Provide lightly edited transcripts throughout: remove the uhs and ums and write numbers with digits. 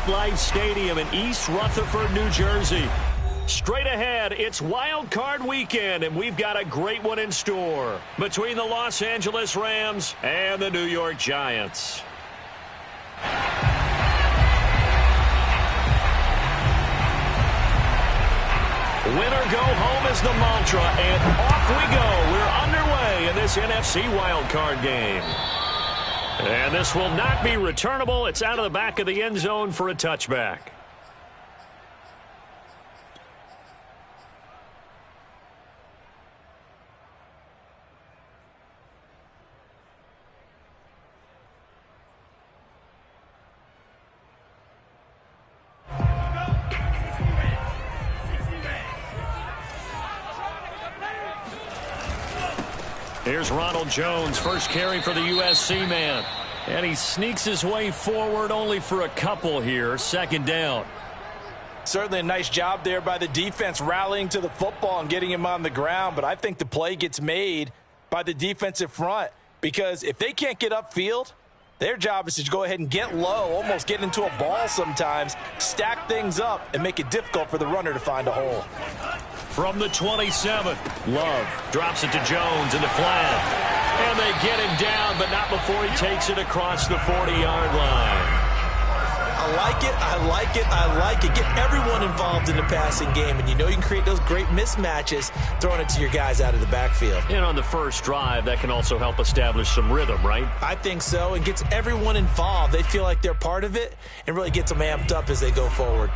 MetLife Stadium in East Rutherford, New Jersey. Straight ahead, it's Wild Card Weekend, and we've got a great one in store between the Los Angeles Rams and the New York Giants. Winner go home is the mantra, and off we go. We're underway in this NFC wildcard game. And this will not be returnable. It's out of the back of the end zone for a touchback. Here's Ronald Jones, first carry for the USC man. And he sneaks his way forward only for a couple here. Second down. Certainly a nice job there by the defense rallying to the football and getting him on the ground. But I think the play gets made by the defensive front, because if they can't get upfield, their job is to go ahead and get low, almost get into a ball sometimes, stack things up, and make it difficult for the runner to find a hole. From the 27, Love drops it to Jones in the flat. And they get him down, but not before he takes it across the 40-yard line. I like it, I like it, I like it. Get everyone involved in the passing game, and you know you can create those great mismatches throwing it to your guys out of the backfield. And on the first drive, that can also help establish some rhythm, right? I think so, and gets everyone involved. They feel like they're part of it and really gets them amped up as they go forward.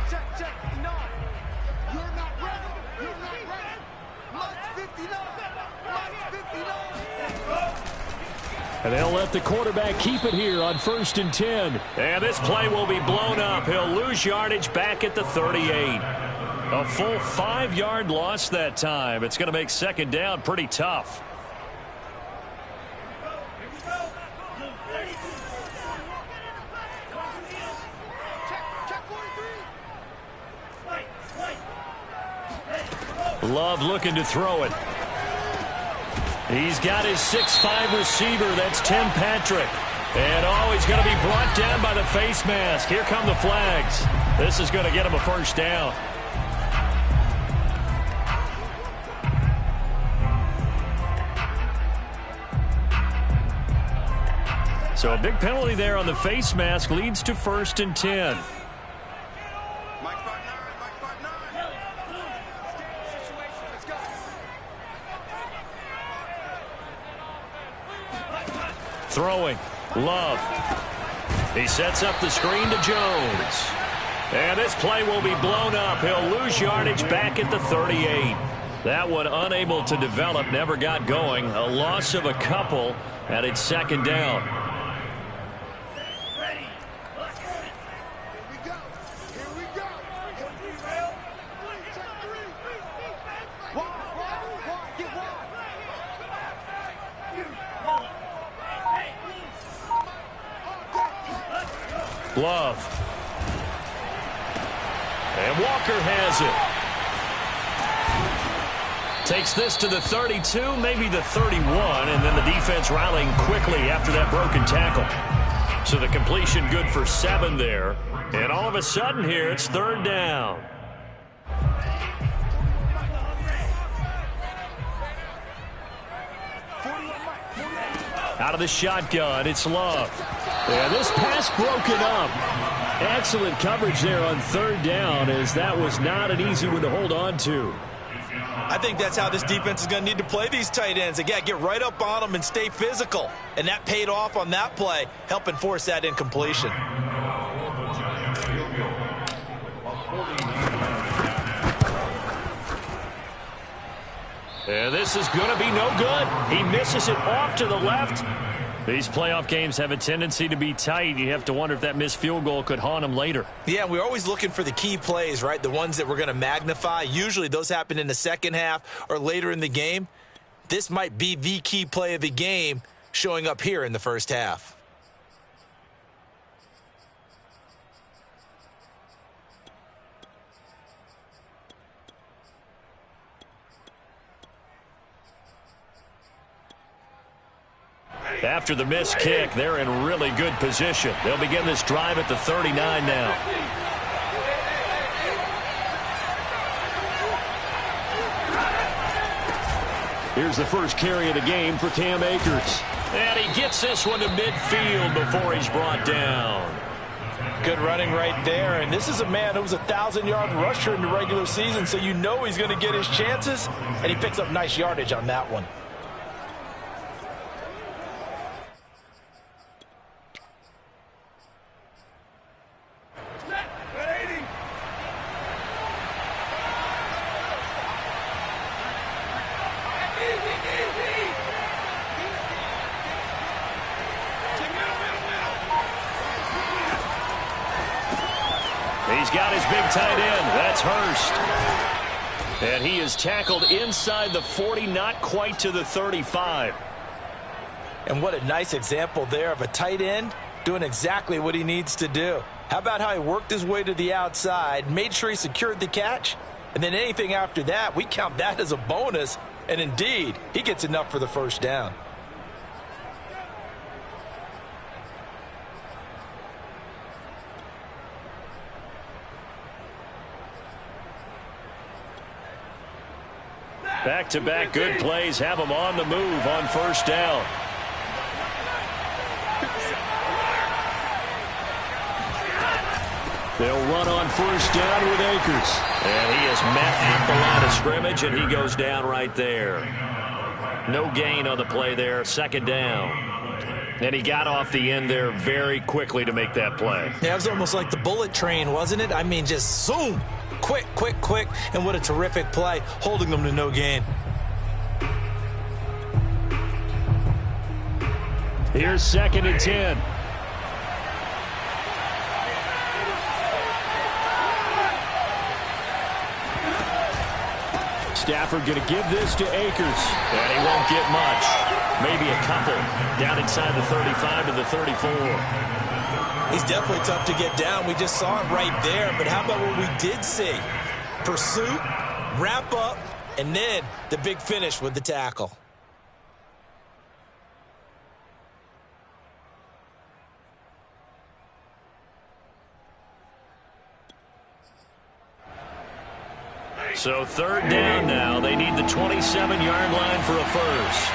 And they'll let the quarterback keep it here on 1st and 10. And this play will be blown up. He'll lose yardage back at the 38. A full 5-yard loss that time. It's going to make second down pretty tough. Love looking to throw it. He's got his 6'5 receiver. That's Tim Patrick. And he's going to be brought down by the face mask. Here come the flags. This is going to get him a first down. So a big penalty there on the face mask leads to 1st and 10. Throwing. Love. He sets up the screen to Jones. And this play will be blown up. He'll lose yardage back at the 38. That one unable to develop, never got going. A loss of a couple, and it's second down. Love. And Walker has it. Takes this to the 32, maybe the 31, and then the defense rallying quickly after that broken tackle. So the completion good for 7 there. And all of a sudden here, it's 3rd down. Out of the shotgun, it's Love. And this pass broken up. Excellent coverage there on 3rd down, as that was not an easy one to hold on to. I think that's how this defense is going to need to play these tight ends. They got to get right up on them and stay physical. And that paid off on that play, helping force that incompletion. And this is going to be no good. He misses it off to the left. These playoff games have a tendency to be tight. You have to wonder if that missed field goal could haunt him later. Yeah, we're always looking for the key plays, right? The ones that we're going to magnify. Usually those happen in the second half or later in the game. This might be the key play of the game showing up here in the first half. After the missed kick, they're in really good position. They'll begin this drive at the 39 now. Here's the first carry of the game for Cam Akers. And he gets this one to midfield before he's brought down. Good running right there. And this is a man who was a 1,000-yard rusher in the regular season, so you know he's going to get his chances. And he picks up nice yardage on that one. He's got his big tight end. That's Hurst. And he is tackled inside the 40, not quite to the 35. And what a nice example there of a tight end doing exactly what he needs to do. How about how he worked his way to the outside, made sure he secured the catch, and then anything after that, we count that as a bonus. And indeed, he gets enough for the first down. Back-to-back good plays have him on the move on first down. They'll run on first down with Akers. And he is met at the line of scrimmage, and he goes down right there. No gain on the play there, second down. And he got off the end there very quickly to make that play. Yeah, it was almost like the bullet train, wasn't it? I mean, just zoom. Quick, quick, quick, and what a terrific play, holding them to no gain. Here's 2nd and 10. Stafford going to give this to Akers. And he won't get much. Maybe a couple. Down inside the 35 to the 34. He's definitely tough to get down. We just saw it right there. But how about what we did see? Pursuit, wrap up, and then the big finish with the tackle. So 3rd down now. They need the 27-yard line for a first.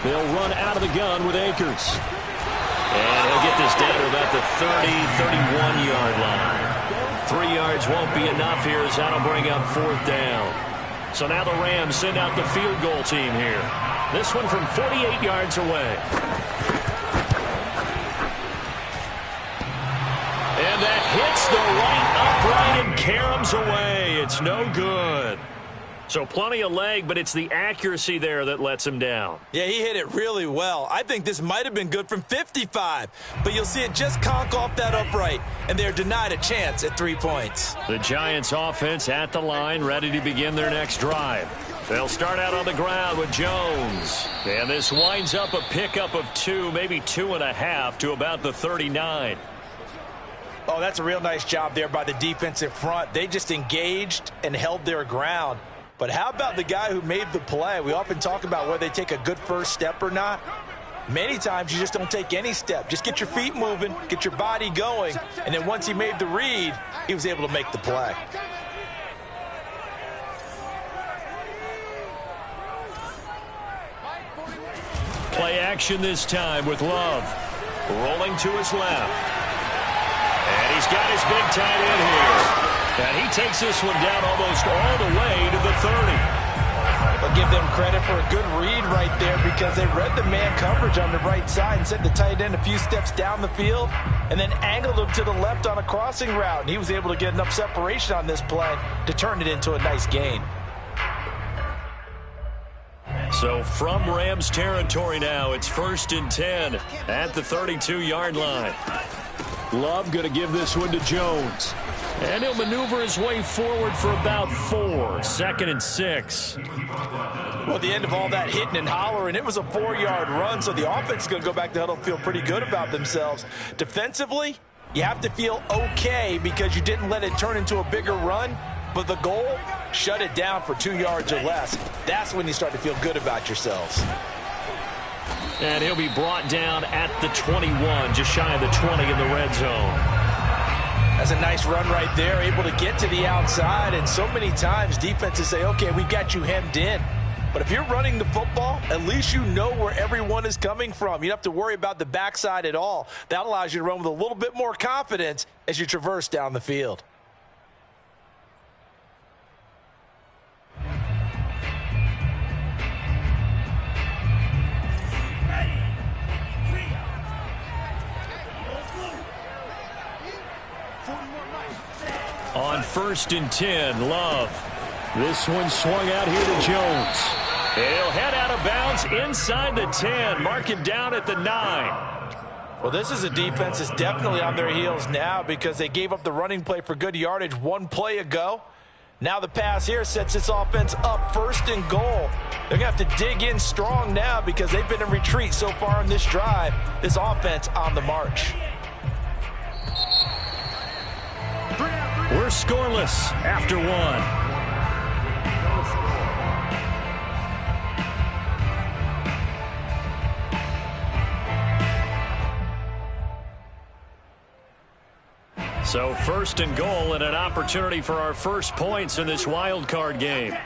They'll run out of the gun with Akers. And he'll get this down to about the 30, 31-yard line. 3 yards won't be enough here as that'll bring up 4th down. So now the Rams send out the field goal team here. This one from 48 yards away. And that hits the right upright and caroms away. It's no good. So plenty of leg, but it's the accuracy there that lets him down. Yeah, he hit it really well. I think this might have been good from 55, but you'll see it just conk off that upright, and they're denied a chance at 3 points. The Giants offense at the line, ready to begin their next drive. They'll start out on the ground with Jones. And this winds up a pickup of 2, maybe 2.5 to about the 39. Oh, that's a real nice job there by the defensive front. They just engaged and held their ground. But how about the guy who made the play? We often talk about whether they take a good first step or not. Many times you just don't take any step. Just get your feet moving, get your body going, and then once he made the read, he was able to make the play. Play action this time with Love. Rolling to his left. And he's got his big tight end here. And he takes this one down almost all the way to the 30. I'll give them credit for a good read right there because they read the man coverage on the right side and sent the tight end a few steps down the field and then angled him to the left on a crossing route. And he was able to get enough separation on this play to turn it into a nice gain. So from Rams territory now, it's 1st and 10 at the 32-yard line. Love going to give this one to Jones. And he'll maneuver his way forward for about 4. 2nd and 6. Well, at the end of all that hitting and hollering, it was a 4-yard run, so the offense is going to go back to huddle and feel pretty good about themselves. Defensively, You have to feel okay because you didn't let it turn into a bigger run, but the goal, shut it down for 2 yards or less. That's when you start to feel good about yourselves. And he'll be brought down at the 21, just shy of the 20 in the red zone. That's a nice run right there, able to get to the outside. And so many times defenses say, okay, we've got you hemmed in. But if you're running the football, at least you know where everyone is coming from. You don't have to worry about the backside at all. That allows you to run with a little bit more confidence as you traverse down the field. On 1st and 10, Love. This one swung out here to Jones. He'll head out of bounds inside the 10, mark it down at the 9. Well, this is a defense that's definitely on their heels now because they gave up the running play for good yardage 1 play ago. Now the pass here sets this offense up 1st and goal. They're going to have to dig in strong now because they've been in retreat so far in this drive. This offense on the march. We're scoreless after 1. So 1st and goal and an opportunity for our first points in this wild card game.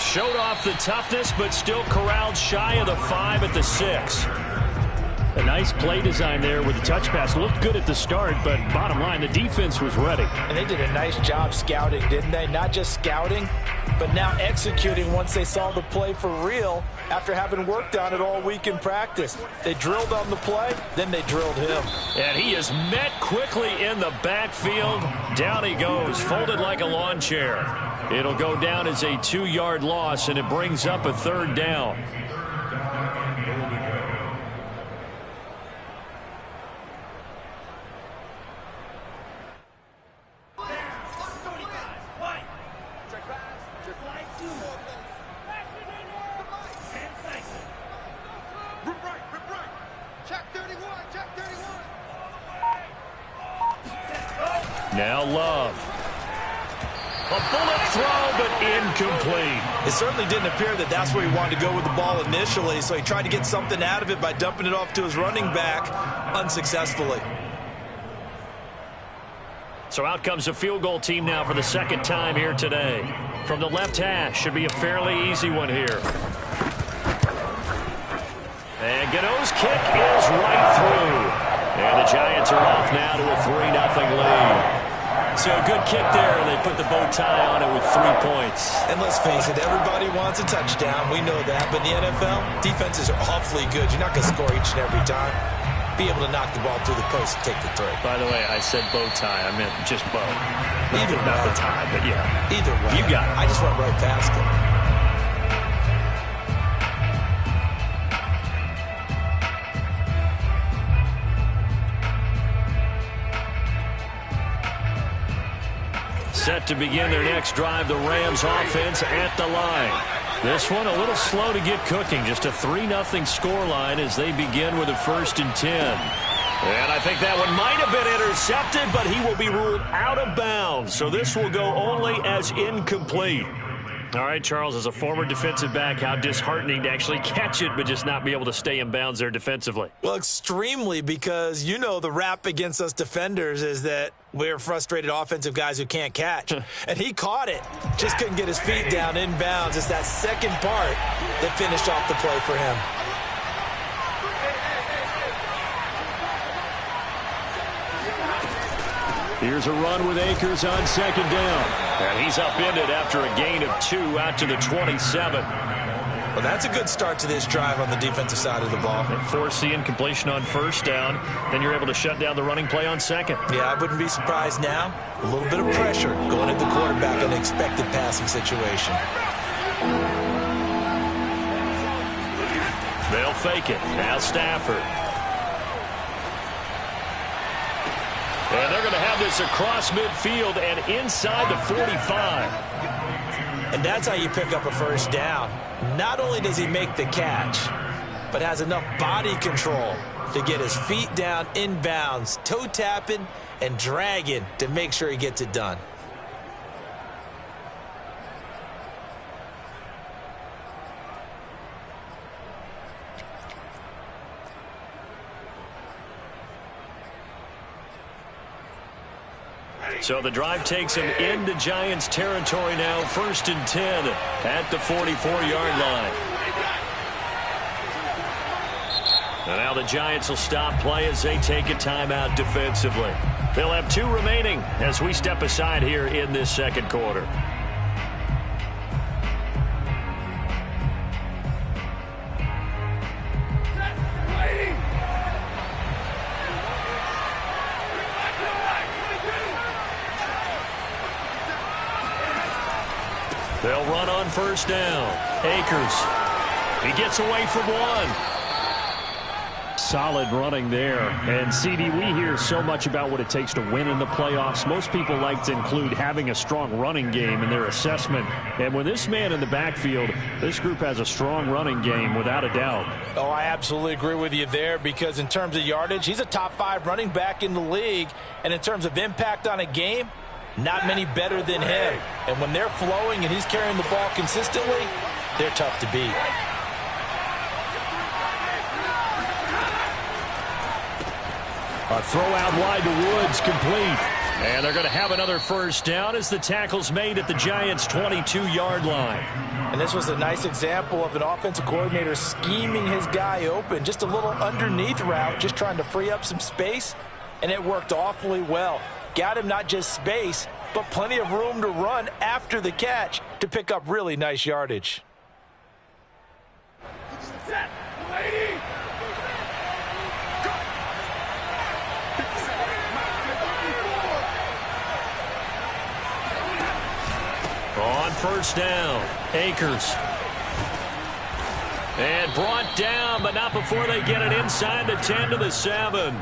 Showed off the toughness, but still corralled shy of the 5 at the 6. A nice play design there with the touch pass. Looked good at the start, but bottom line, the defense was ready. And they did a nice job scouting, didn't they? Not just scouting, but now executing once they saw the play for real after having worked on it all week in practice. They drilled on the play, then they drilled him. And he is met quickly in the backfield. Down he goes, folded like a lawn chair. It'll go down as a 2-yard loss, and it brings up a 3rd down. Now Love. A bullet throw, but incomplete. It certainly didn't appear that that's where he wanted to go with the ball initially, so he tried to get something out of it by dumping it off to his running back unsuccessfully. So out comes a field goal team now for the 2nd time here today. From the left hash, should be a fairly easy one here. And Gano's kick is right through. And the Giants are off now to a 3-0 lead. So a good kick there, and they put the bow tie on it with 3 points. And let's face it, everybody wants a touchdown. We know that. But in the NFL, defenses are awfully good. You're not going to score each and every time. Be able to knock the ball through the post and take the 3. By the way, I said bow tie. I meant just bow. Either way. Not the tie, but yeah. Either way. You got it. I just went right past it. Set to begin their next drive, the Rams offense at the line. This one a little slow to get cooking. Just a 3-0 score line as they begin with a 1st and 10. And I think that one might have been intercepted, but he will be ruled out of bounds. So this will go only as incomplete. All right, Charles, as a former defensive back, how disheartening to actually catch it but just not be able to stay in bounds there defensively. Well, extremely, because you know the rap against us defenders is that we're frustrated offensive guys who can't catch. And he caught it, just couldn't get his feet down in bounds. It's that second part that finished off the play for him. Here's a run with Akers on 2nd down. And he's upended after a gain of 2 out to the 27. Well, that's a good start to this drive on the defensive side of the ball. Force the incompletion on 1st down. Then you're able to shut down the running play on 2nd. Yeah, I wouldn't be surprised now. A little bit of pressure going at the quarterback in an expected passing situation. They'll fake it. Now Stafford. And they're going to have this across midfield and inside the 45. And that's how you pick up a first down. Not only does he make the catch, but has enough body control to get his feet down inbounds, toe tapping and dragging to make sure he gets it done. So the drive takes him into Giants territory now, 1st and 10 at the 44-yard line. And now the Giants will stop play as they take a timeout defensively. They'll have 2 remaining as we step aside here in this second quarter. They'll run on 1st down. Akers. He gets away from 1. Solid running there. And, CD, we hear so much about what it takes to win in the playoffs. Most people like to include having a strong running game in their assessment. And with this man in the backfield, this group has a strong running game without a doubt. Oh, I absolutely agree with you there, because in terms of yardage, he's a top 5 running back in the league. And in terms of impact on a game, not many better than him. And when they're flowing and he's carrying the ball consistently, they're tough to beat. A throw out wide to Woods, complete. And they're going to have another first down as the tackle's made at the Giants' 22-yard line. And this was a nice example of an offensive coordinator scheming his guy open. Just a little underneath route, just trying to free up some space, and it worked awfully well. Got him not just space, but plenty of room to run after the catch to pick up really nice yardage. On 1st down, Akers. And brought down, but not before they get it inside the 10 to the 7.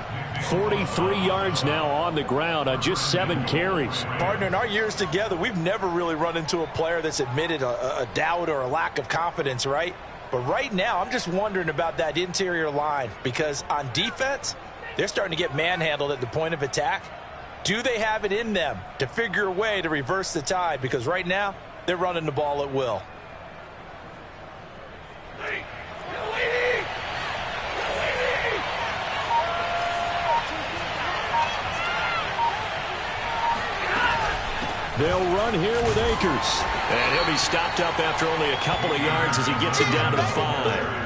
43 yards now on the ground on just 7 carries. Partner, in our years together, we've never really run into a player that's admitted a doubt or a lack of confidence, right? But right now, I'm just wondering about that interior line, because on defense, they're starting to get manhandled at the point of attack. Do they have it in them to figure a way to reverse the tide? Because right now, they're running the ball at will. They'll run here with Akers. And he'll be stopped up after only a couple of yards as he gets it down to the 5.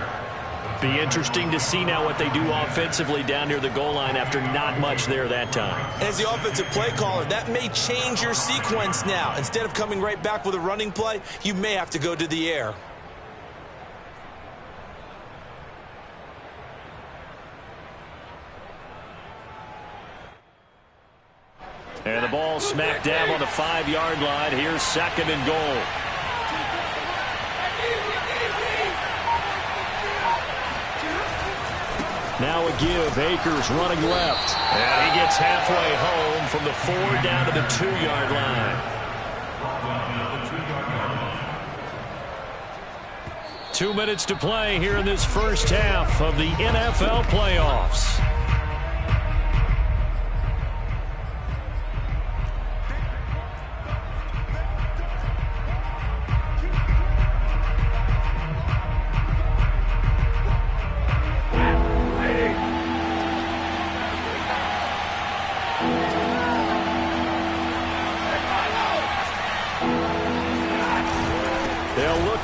Be interesting to see now what they do offensively down near the goal line after not much there that time. As the offensive play caller, that may change your sequence now. Instead of coming right back with a running play, you may have to go to the air. And the ball smack dab on the 5-yard line. Here's 2nd and goal. Now a give. Akers running left. And he gets halfway home from the 4 down to the 2-yard line. 2 minutes to play here in this first half of the NFL playoffs.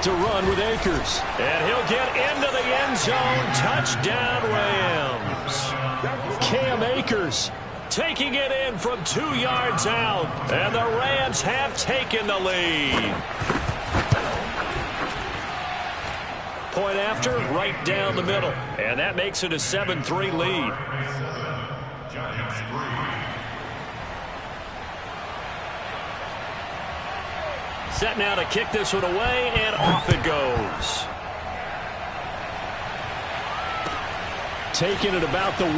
To run with Akers. And he'll get into the end zone. Touchdown, Rams. Cam Akers taking it in from 2 yards out. And the Rams have taken the lead. Point after, right down the middle. And that makes it a 7-3 lead. Giants 3. Set now to kick this one away, and off it goes. Taking it about the 1.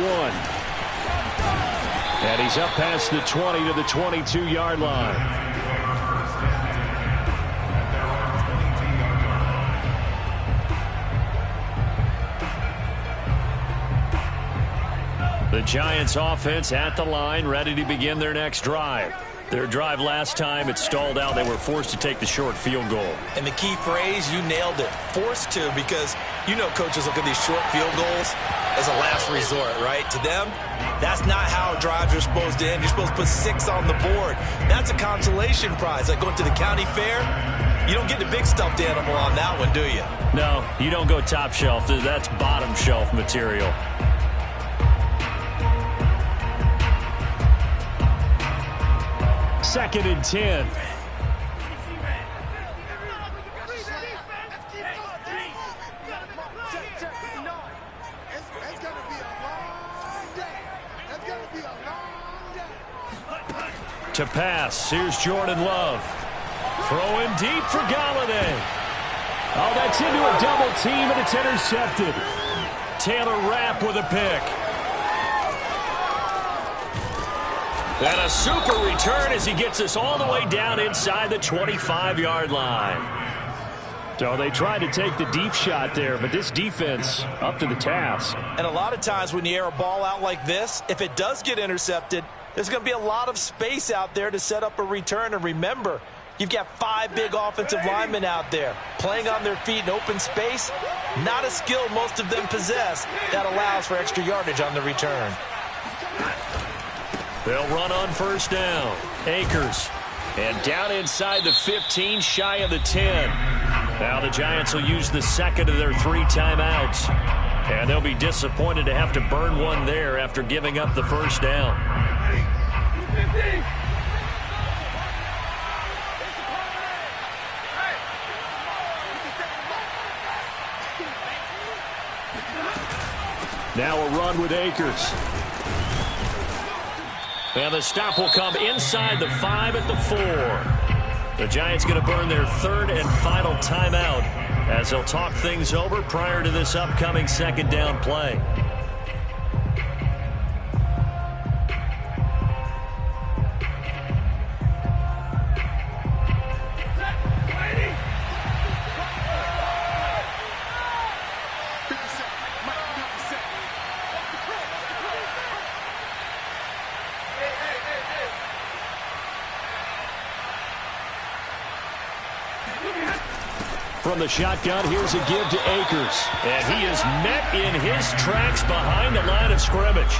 And he's up past the 20 to the 22-yard line. The Giants offense at the line, ready to begin their next drive. Their drive last time, it stalled out. They were forced to take the short field goal. And the key phrase, you nailed it, forced to, because you know coaches look at these short field goals as a last resort, right? To them, that's not how drives are supposed to end. You're supposed to put 6 on the board. That's a consolation prize. Like going to the county fair, you don't get the big stuffed animal on that one, do you? No, you don't go top shelf. That's bottom shelf material. Second and 10. To pass, here's Jordan Love. Throwing deep for Galladay. Oh, that's into a double team, and it's intercepted. Taylor Rapp with a pick. And a super return as he gets us all the way down inside the 25-yard line. So they tried to take the deep shot there, but this defense up to the task. And a lot of times when you air a ball out like this, if it does get intercepted, there's going to be a lot of space out there to set up a return. And remember, you've got 5 big offensive linemen out there playing on their feet in open space. Not a skill most of them possess that allows for extra yardage on the return. They'll run on first down. Akers. And down inside the 15, shy of the 10. Now the Giants will use the second of their 3 timeouts. And they'll be disappointed to have to burn one there after giving up the first down. Now a run with Akers. And the stop will come inside the 5 at the 4. The Giants going to burn their 3rd and final timeout as they'll talk things over prior to this upcoming second down play. From the shotgun, here's a give to Akers. And he is met in his tracks behind the line of scrimmage.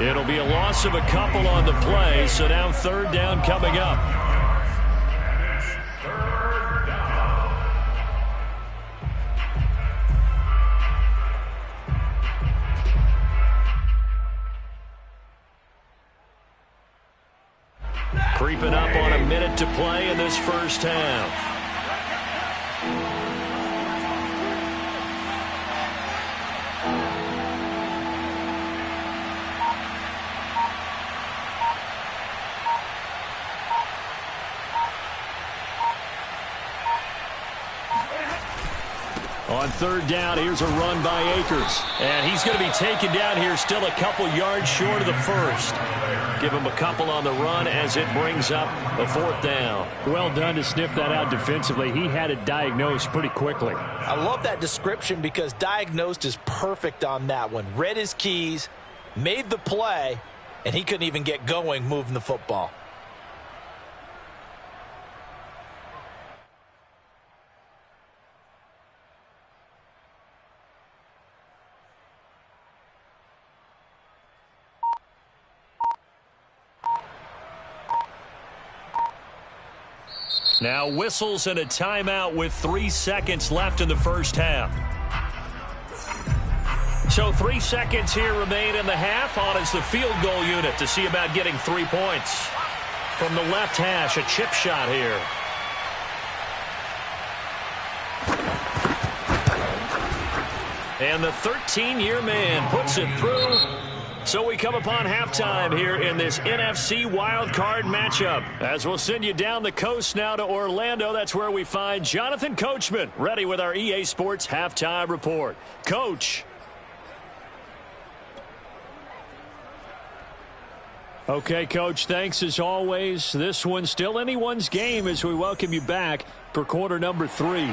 It'll be a loss of a couple on the play, so now 3rd down coming up. Creeping up on a minute to play in this first half. On 3rd down, here's a run by Akers. And he's going to be taken down here still a couple yards short of the first. Give him a couple on the run as it brings up a 4th down. Well done to sniff that out defensively. He had it diagnosed pretty quickly. I love that description because diagnosed is perfect on that one. Read his keys, made the play, and he couldn't even get going moving the football. Now whistles and a timeout with 3 seconds left in the first half. So 3 seconds here remain in the half. On is the field goal unit to see about getting 3 points. From the left hash, a chip shot here. And the 13-year man puts it through. So we come upon halftime here in this NFC wildcard matchup. As we'll send you down the coast now to Orlando, that's where we find Jonathan Coachman ready with our EA Sports halftime report. Coach. Okay, Coach, thanks as always. This one's still anyone's game as we welcome you back for quarter number 3.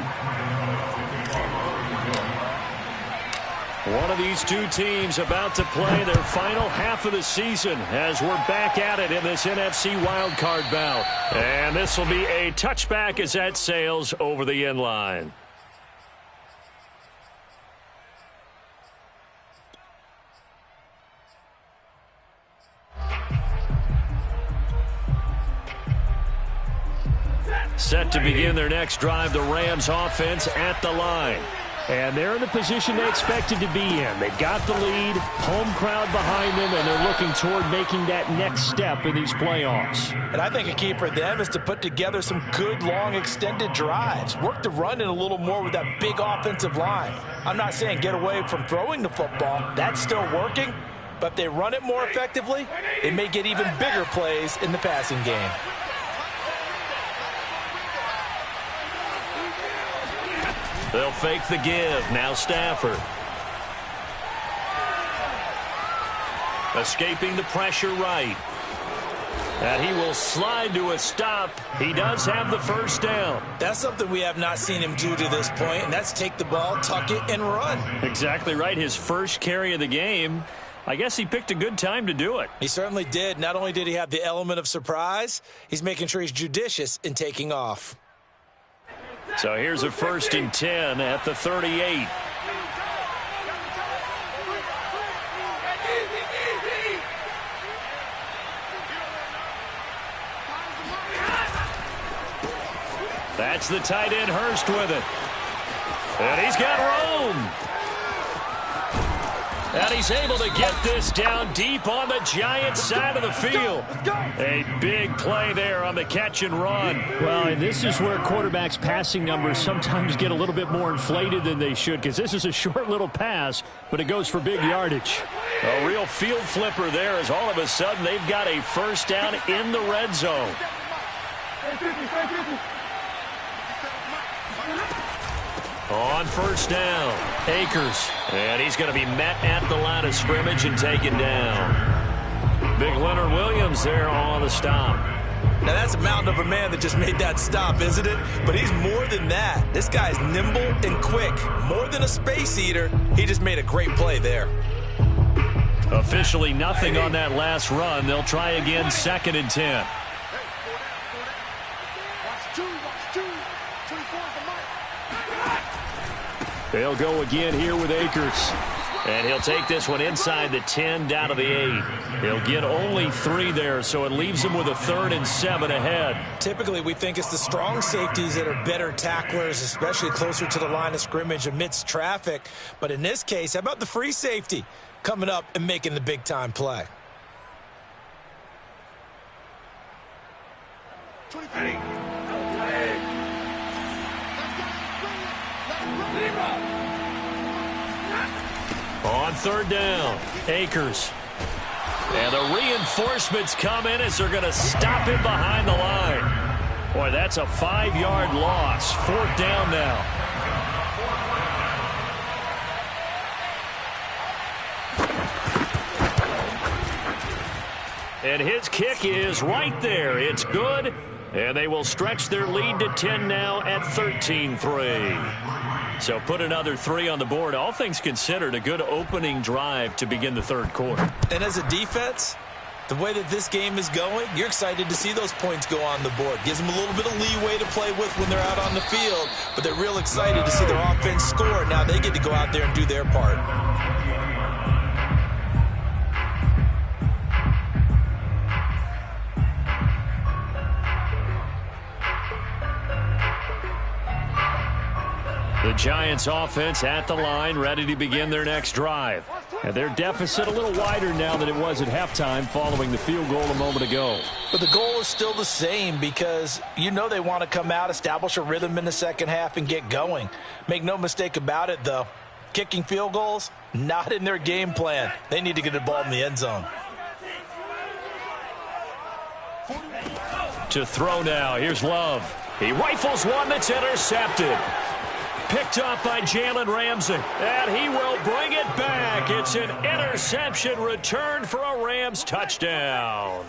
One of these two teams about to play their final half of the season as we're back at it in this NFC wildcard bout. And this will be a touchback as that sails over the end line. Set to begin their next drive, the Rams offense at the line. And they're in the position they expected to be in. They've got the lead, home crowd behind them, and they're looking toward making that next step in these playoffs. And I think a key for them is to put together some good, long, extended drives. Work the run in a little more with that big offensive line. I'm not saying get away from throwing the football. That's still working. But if they run it more effectively, they may get even bigger plays in the passing game. They'll fake the give. Now Stafford. Escaping the pressure right. And he will slide to a stop. He does have the first down. That's something we have not seen him do to this point, and that's take the ball, tuck it, and run. Exactly right. His first carry of the game. I guess he picked a good time to do it. He certainly did. Not only did he have the element of surprise, he's making sure he's judicious in taking off. So here's a 1st and 10 at the 38. That's the tight end Hurst with it. And he's got room. And he's able to get this down deep on the Giants side of the field. A big play there on the catch and run. Well, and this is where quarterbacks' passing numbers sometimes get a little bit more inflated than they should, because this is a short little pass, but it goes for big yardage. A real field flipper there as all of a sudden they've got a first down in the red zone. On first down, Akers. And he's going to be met at the line of scrimmage and taken down. Big Leonard Williams there on the stop. Now that's a mountain of a man that just made that stop, isn't it? But he's more than that. This guy's nimble and quick. More than a space eater. He just made a great play there. Officially nothing on that last run. They'll try again, 2nd and 10. They'll go again here with Akers. And he'll take this one inside the 10 down to the 8. He'll get only 3 there, so it leaves him with a 3rd and 7 ahead. Typically, we think it's the strong safeties that are better tacklers, especially closer to the line of scrimmage amidst traffic. But in this case, how about the free safety coming up and making the big-time play? On 3rd down, Akers. And the reinforcements come in as they're going to stop him behind the line. Boy, that's a 5-yard loss. 4th down now. And his kick is right there. It's good. And they will stretch their lead to 10 now at 13-3. So put another 3 on the board. All things considered, a good opening drive to begin the 3rd quarter. And as a defense, the way that this game is going, you're excited to see those points go on the board. Gives them a little bit of leeway to play with when they're out on the field, but they're real excited to see their offense score. Now they get to go out there and do their part. The Giants offense at the line, ready to begin their next drive. And their deficit a little wider now than it was at halftime following the field goal a moment ago. But the goal is still the same because you know they want to come out, establish a rhythm in the second half, and get going. Make no mistake about it, though. Kicking field goals, not in their game plan. They need to get the ball in the end zone. To throw now, here's Love. He rifles one that's intercepted. Picked up by Jalen Ramsey, and he will bring it back. It's an interception return for a Rams touchdown.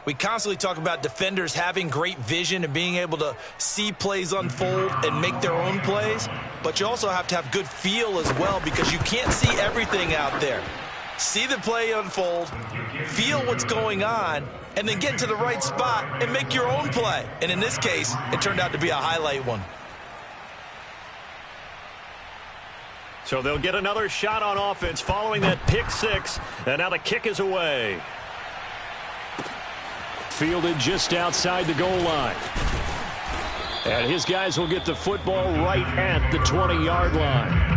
We constantly talk about defenders having great vision and being able to see plays unfold and make their own plays, but you also have to have good feel as well because you can't see everything out there. See the play unfold, feel what's going on, and then get to the right spot and make your own play. And in this case, it turned out to be a highlight one. So they'll get another shot on offense following that pick six, and now the kick is away. Fielded just outside the goal line. And his guys will get the football right at the 20-yard line.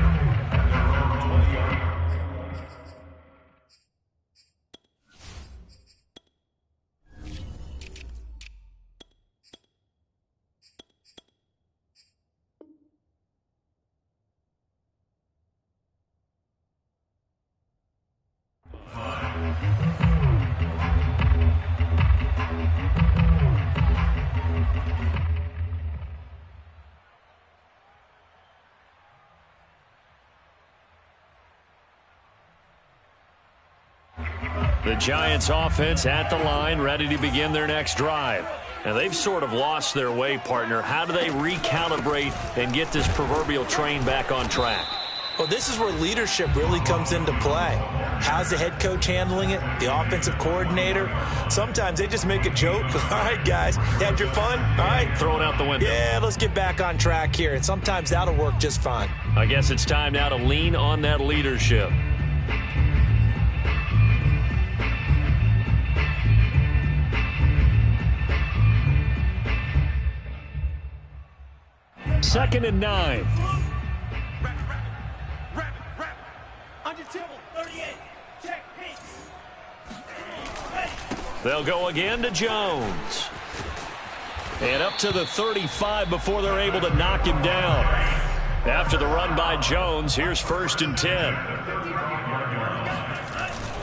The Giants offense at the line, ready to begin their next drive. And they've sort of lost their way, partner. How do they recalibrate and get this proverbial train back on track? Well, this is where leadership really comes into play. How's the head coach handling it? The offensive coordinator? Sometimes they just make a joke. All right, guys, had your fun? All right. Throw it out the window. Yeah, let's get back on track here. And sometimes that'll work just fine. I guess it's time now to lean on that leadership. Second and 9. They'll go again to Jones. And up to the 35 before they're able to knock him down. After the run by Jones, here's 1st and 10.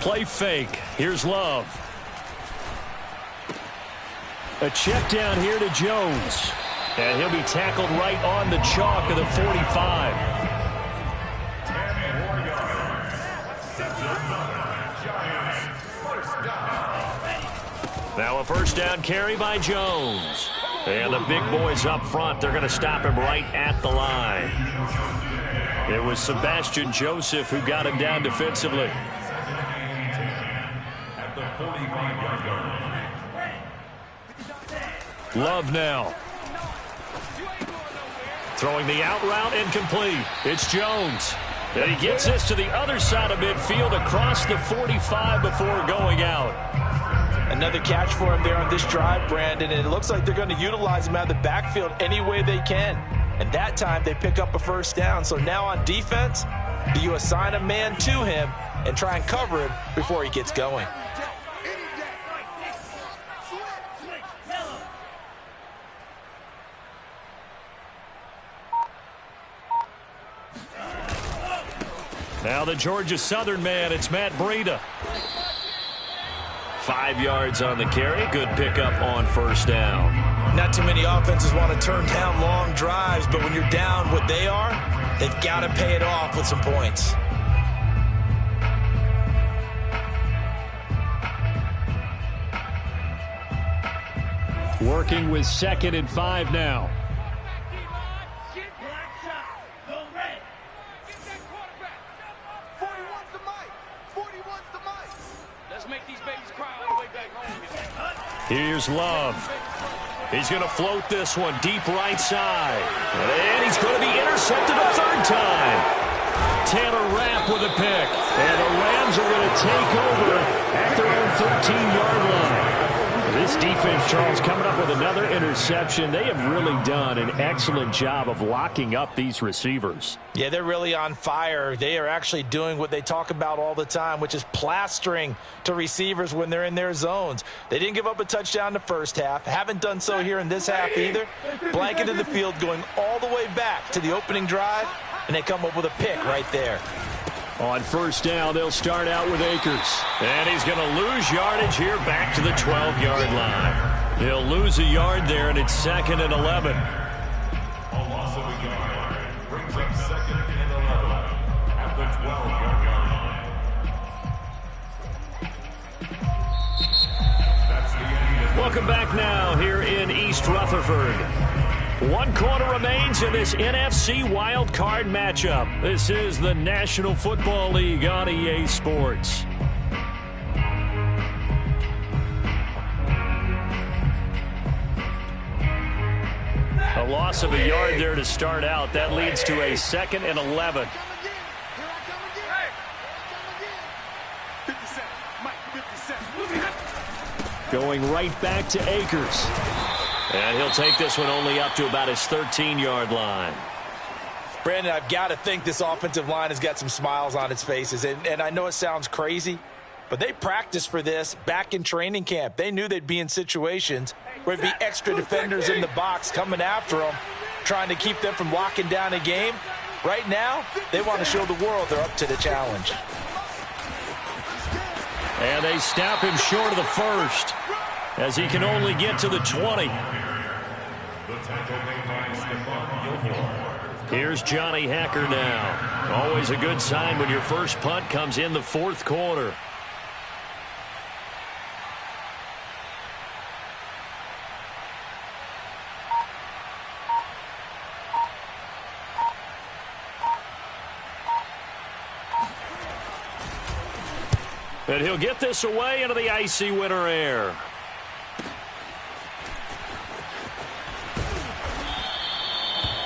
Play fake. Here's Love. A check down here to Jones. And he'll be tackled right on the chalk of the 45. Now a first down carry by Jones. And the big boys up front, they're going to stop him right at the line. It was Sebastian Joseph who got him down defensively. Love now. Throwing the out route incomplete. It's Jones. And he gets this to the other side of midfield across the 45 before going out. Another catch for him there on this drive, Brandon, and it looks like they're going to utilize him out of the backfield any way they can. And that time they pick up a first down. So now on defense, do you assign a man to him and try and cover him before he gets going? Now the Georgia Southern man, it's Matt Breida. 5 yards on the carry. Good pickup on first down. Not too many offenses want to turn down long drives, but when you're down what they are, they've got to pay it off with some points. Working with 2nd and 5 now. Here's Love. He's going to float this one deep right side. And he's going to be intercepted a 3rd time. Taylor Rapp with a pick. And the Rams are going to take over at their own 13-yard line. This defense, Charles, coming up with another interception. They have really done an excellent job of locking up these receivers. Yeah, they're really on fire. They are actually doing what they talk about all the time, which is plastering to receivers when they're in their zones. They didn't give up a touchdown in the first half. Haven't done so here in this half either. Blanketed the field going all the way back to the opening drive, and they come up with a pick right there. On first down, they'll start out with Akers. And he's going to lose yardage here back to the 12-yard line. He'll lose a yard there, and it's 2nd and 11. A loss of a yard brings up 2nd and 11 at the 12-yard line. That's the end Welcome back now here in East Rutherford. 1 quarter remains in this NFC Wild Card matchup. This is the National Football League on EA Sports. A loss of a yard there to start out. That leads to a 2nd and 11. Going right back to Akers. And he'll take this one only up to about his 13-yard line. Brandon, I've got to think this offensive line has got some smiles on its faces. And I know it sounds crazy, but they practiced for this back in training camp. They knew they'd be in situations where there'd be extra defenders in the box coming after them, trying to keep them from locking down a game. Right now, they want to show the world they're up to the challenge. And they snap him short of the first, as he can only get to the 20. Here's Johnny Hacker now. Always a good sign when your first punt comes in the 4th quarter. And he'll get this away into the icy winter air.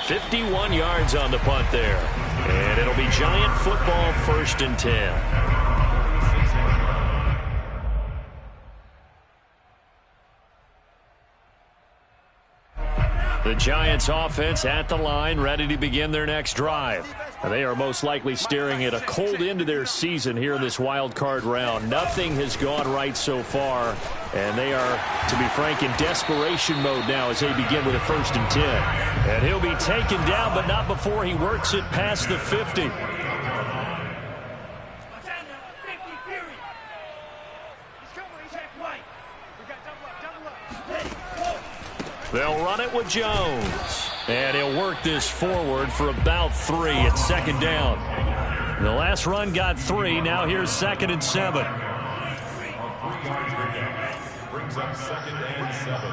"51 yards on the punt there. And it'll be Giant football, 1st and 10. The Giants offense at the line, ready to begin their next drive. And they are most likely staring at a cold end to their season here in this wild card round. Nothing has gone right so far, and they are, to be frank, in desperation mode now as they begin with a 1st and 10. And he'll be taken down, but not before he works it past the 50. They'll run it with Jones. And he'll work this forward for about 3 at 2nd down. The last run got 3. Now here's 2nd and 7. Brings up 2nd and 7.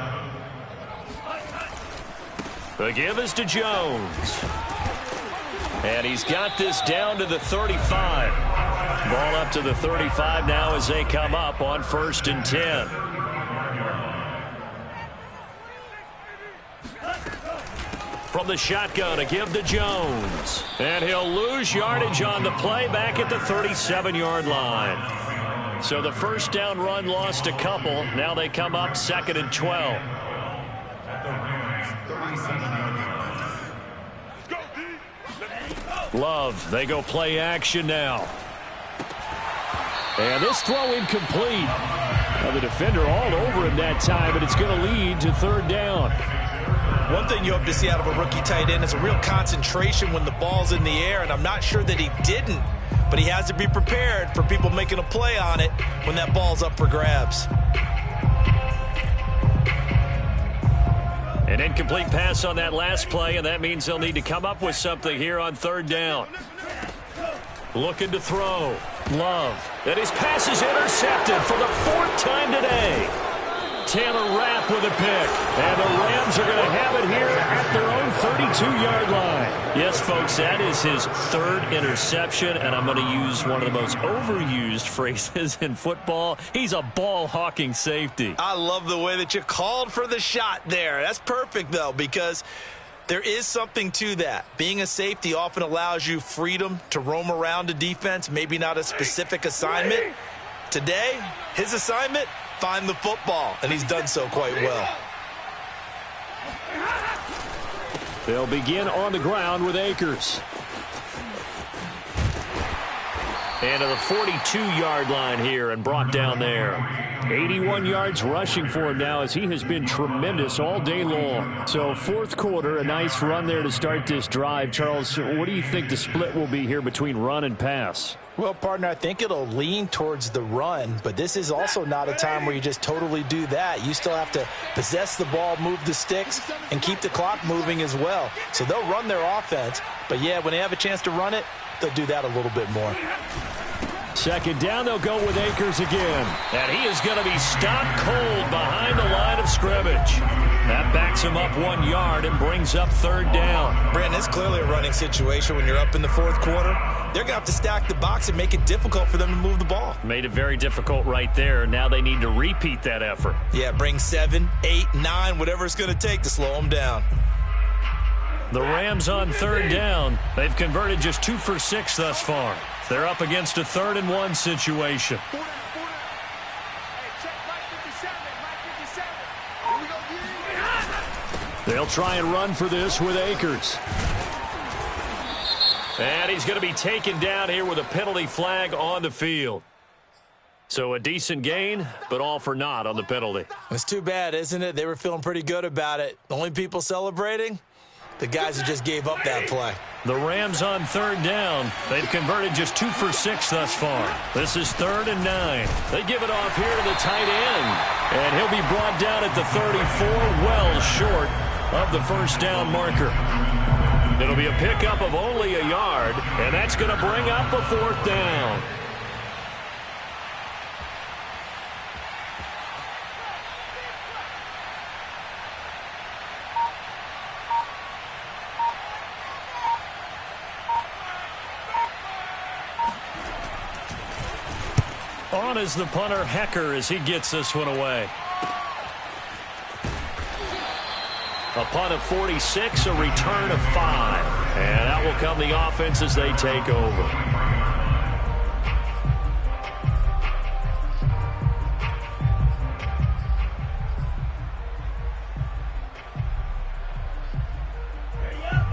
The give is to Jones. And he's got this down to the 35. Ball up to the 35 now as they come up on 1st and 10. From the shotgun, a give to Jones. And he'll lose yardage on the play back at the 37-yard line. So the 1st down run lost a couple. Now they come up 2nd and 12. Love, they go play action now. And this throw incomplete. Now the defender all over him that time, but it's going to lead to 3rd down. One thing you hope to see out of a rookie tight end is a real concentration when the ball's in the air, and I'm not sure that he didn't, but he has to be prepared for people making a play on it when that ball's up for grabs. An incomplete pass on that last play, and that means they'll need to come up with something here on 3rd down. Looking to throw. Love. And his pass is intercepted for the 4th time today. Taylor Rapp with a pick. And the Rams are going to have it here at their own 32-yard line. Yes, folks, that is his 3rd interception, and I'm going to use one of the most overused phrases in football. He's a ball-hawking safety. I love the way that you called for the shot there. That's perfect, though, because there is something to that. Being a safety often allows you freedom to roam around a defense, maybe not a specific assignment. Today, his assignment, find the football, and he's done so quite well. They'll begin on the ground with Akers. And to the 42-yard line here and brought down there. 81 yards rushing for him now as he has been tremendous all day long. So 4th quarter, a nice run there to start this drive. Charles, what do you think the split will be here between run and pass? Well, partner, I think it'll lean towards the run, but this is also not a time where you just totally do that. You still have to possess the ball, move the sticks, and keep the clock moving as well. So they'll run their offense, but yeah, when they have a chance to run it, they'll do that a little bit more. Second down, they'll go with Akers again. And he is going to be stopped cold behind the line of scrimmage. That backs him up 1 yard and brings up third down. Brandon, it's clearly a running situation when you're up in the fourth quarter. They're going to have to stack the box and make it difficult for them to move the ball. Made it very difficult right there. Now they need to repeat that effort. Yeah, bring 7, 8, 9, whatever it's going to take to slow them down. The Rams on third down. They've converted just 2 for 6 thus far. They're up against a 3rd and 1 situation. They'll try and run for this with Akers. And he's going to be taken down here with a penalty flag on the field. So a decent gain, but all for naught on the penalty. It's too bad, isn't it? They were feeling pretty good about it. The only people celebrating? The guys who just gave up that play. The Rams on third down. They've converted just 2 for 6 thus far. This is 3rd and 9. They give it off here to the tight end. And he'll be brought down at the 34, well short of the first down marker. It'll be a pickup of only a yard, and that's going to bring up a 4th down. On is the punter, Hecker, as he gets this one away. A punt of 46, a return of 5. And out will come the offense as they take over.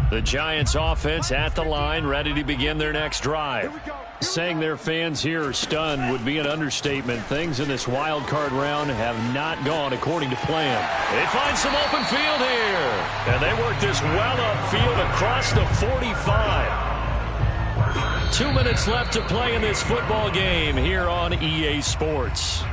The Giants offense at the line, ready to begin their next drive. Saying their fans here are stunned would be an understatement. Things in this wild card round have not gone according to plan. They find some open field here. And they work this well upfield across the 45. 2 minutes left to play in this football game here on EA Sports.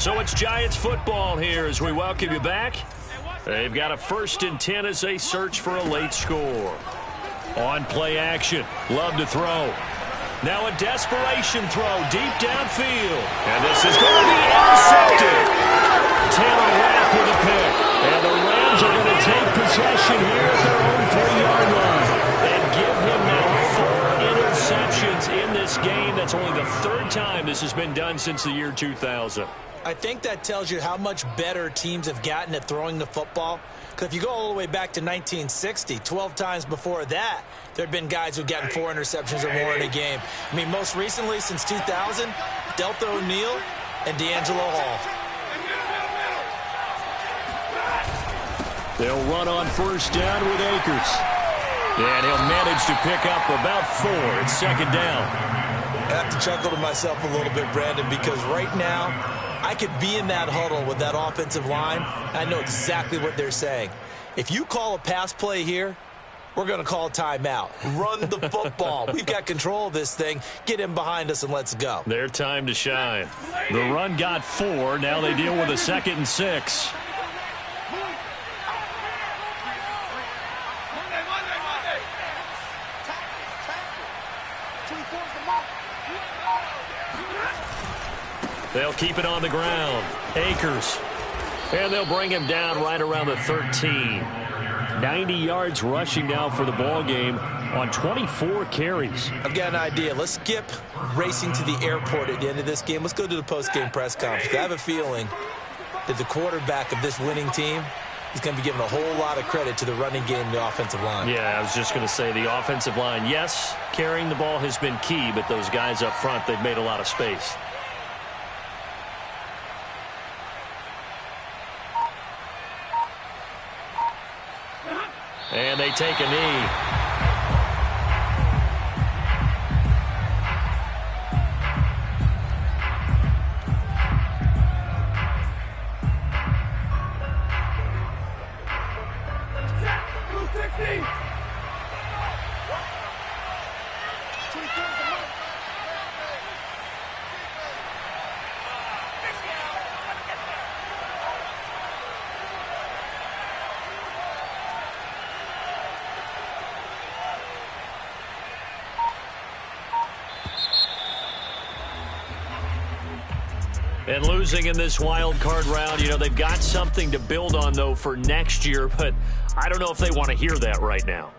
So it's Giants football here as we welcome you back. They've got a 1st and 10 as they search for a late score. On play action, Love to throw. Now a desperation throw deep downfield. And this is going to be intercepted. Taylor Rapp with a pick. And the Rams are going to take possession here at their own 3-yard line. And give him now 4 interceptions in this game. That's only the 3rd time this has been done since the year 2000. I think that tells you how much better teams have gotten at throwing the football. Because if you go all the way back to 1960, 12 times before that, there have been guys who've gotten 4 interceptions or more in a game. I mean, most recently, since 2000, Delta O'Neal and D'Angelo Hall. They'll run on 1st down with Akers. And he'll manage to pick up about 4. It's 2nd down. I have to chuckle to myself a little bit, Brandon, because right now, I could be in that huddle with that offensive line. I know exactly what they're saying. If you call a pass play here, we're going to call a timeout. Run the football. We've got control of this thing. Get him behind us and let's go. Their time to shine. The run got 4. Now they deal with a 2nd and 6. They'll keep it on the ground. Akers. And they'll bring him down right around the 13. 90 yards rushing now for the ball game on 24 carries. I've got an idea. Let's skip racing to the airport at the end of this game. Let's go to the post-game press conference. I have a feeling that the quarterback of this winning team is going to be given a whole lot of credit to the running game and the offensive line. Yeah, I was just going to say the offensive line. Yes, carrying the ball has been key, but those guys up front, they've made a lot of space. And they take a knee. And losing in this wild card round, you know, they've got something to build on, though, for next year, but I don't know if they want to hear that right now.